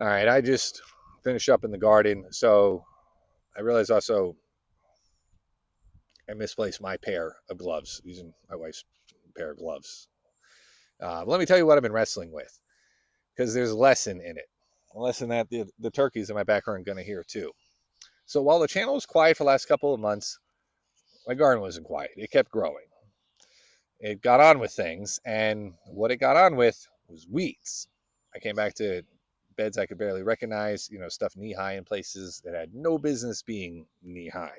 All right, I just finished up in the garden, so I realized also I misplaced my pair of gloves using my wife's pair of gloves. Let me tell you what I've been wrestling with because there's a lesson in it, a lesson that the turkeys in my background are going to hear too. So while the channel was quiet for the last couple of months, my garden wasn't quiet. It kept growing. It got on with things, and what it got on with was weeds. I came back to beds I could barely recognize, stuff knee high in places that had no business being knee high.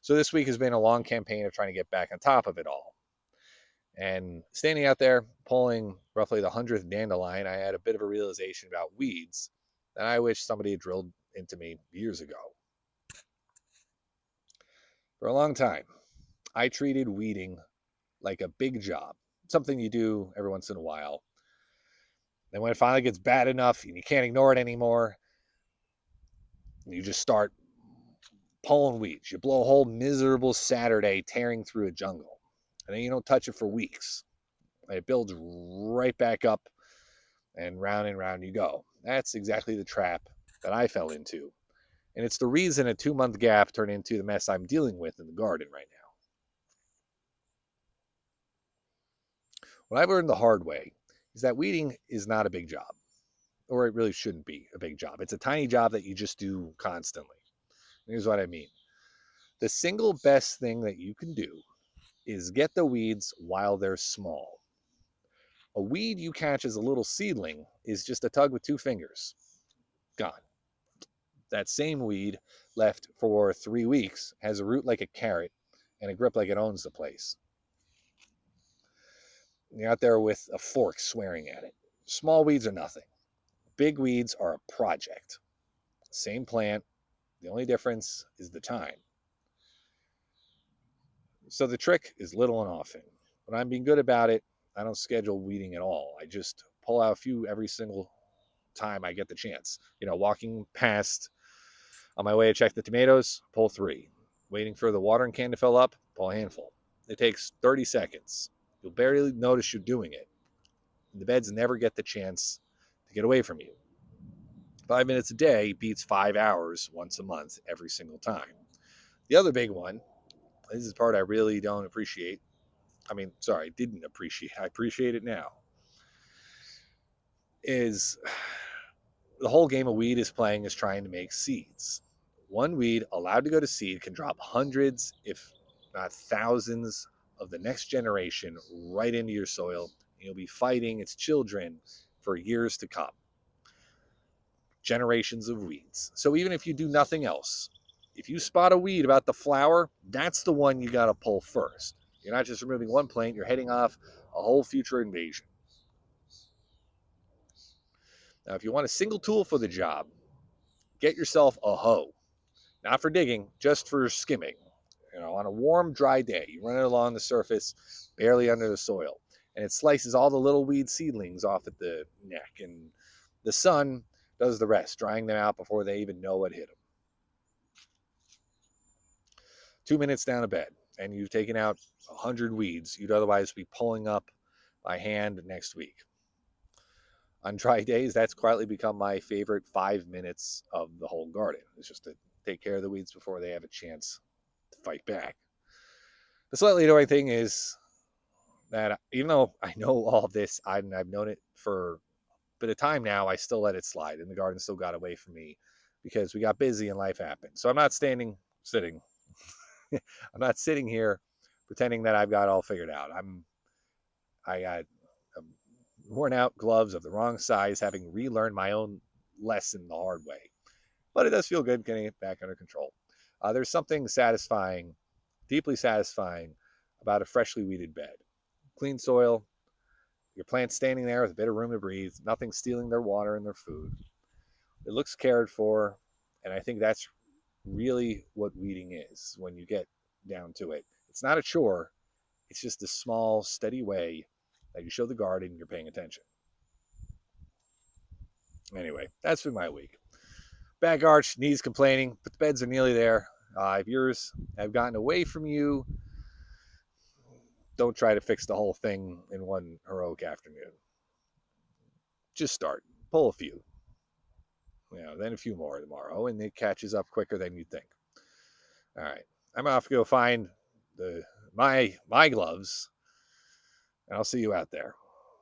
So this week has been a long campaign of trying to get back on top of it all. And standing out there pulling roughly the 100th dandelion, I had a bit of a realization about weeds that I wish somebody had drilled into me years ago. For a long time, I treated weeding like a big job, something you do every once in a while. Then when it finally gets bad enough and you can't ignore it anymore, you just start pulling weeds. You blow a whole miserable Saturday tearing through a jungle. And then you don't touch it for weeks. And it builds right back up and round you go. That's exactly the trap that I fell into. And it's the reason a 2 month gap turned into the mess I'm dealing with in the garden right now. What I've learned the hard way is that weeding is not a big job, or it really shouldn't be a big job. It's a tiny job that you just do constantly. Here's what I mean. The single best thing that you can do is get the weeds while they're small. A weed you catch as a little seedling is just a tug with two fingers. Gone. That same weed, left for 3 weeks, has a root like a carrot and a grip like it owns the place. You're out there with a fork swearing at it. Small weeds are nothing. Big weeds are a project. Same plant. The only difference is the time. So the trick is little and often. When I'm being good about it, I don't schedule weeding at all. I just pull out a few every single time I get the chance. Walking past on my way to check the tomatoes, pull three. Waiting for the watering can to fill up, pull a handful. It takes 30 seconds. You'll barely notice you're doing it. The beds never get the chance to get away from you. 5 minutes a day beats 5 hours once a month every single time. The other big one, this is the part I really don't appreciate. Didn't appreciate. I appreciate it now. Is the whole game of weed is playing is trying to make seeds. One weed allowed to go to seed can drop hundreds, if not thousands, of the next generation right into your soil. And you'll be fighting its children for years to come. Generations of weeds. So even if you do nothing else, if you spot a weed about the flower, that's the one you got to pull first. You're not just removing one plant, you're heading off a whole future invasion. Now, if you want a single tool for the job, get yourself a hoe. Not for digging, just for skimming. On a warm, dry day, you run it along the surface, barely under the soil, and it slices all the little weed seedlings off at the neck, and the sun does the rest, drying them out before they even know what hit them. 2 minutes down a bed, and you've taken out 100 weeds you'd otherwise be pulling up by hand next week. On dry days, that's quietly become my favorite 5 minutes of the whole garden. It's just to take care of the weeds before they have a chance to fight back. The slightly annoying thing is that even though I know all of this, I've known it for a bit of time now, I still let it slide, and the garden still got away from me because we got busy and life happened. So I'm not sitting. I'm not sitting here pretending that I've got it all figured out. I got worn out gloves of the wrong size, having relearned my own lesson the hard way. But it does feel good getting it back under control. There's something satisfying, deeply satisfying, about a freshly weeded bed. Clean soil, your plants standing there with a bit of room to breathe, nothing stealing their water and their food. It looks cared for, and I think that's really what weeding is when you get down to it. It's not a chore, it's just a small, steady way that you show the garden you're paying attention. Anyway, that's been my week. Back arch, knees complaining, but the beds are nearly there. If yours have gotten away from you, don't try to fix the whole thing in one heroic afternoon. Just start. Pull a few. then a few more tomorrow, and it catches up quicker than you'd think. All right, I'm off to go find my gloves, and I'll see you out there.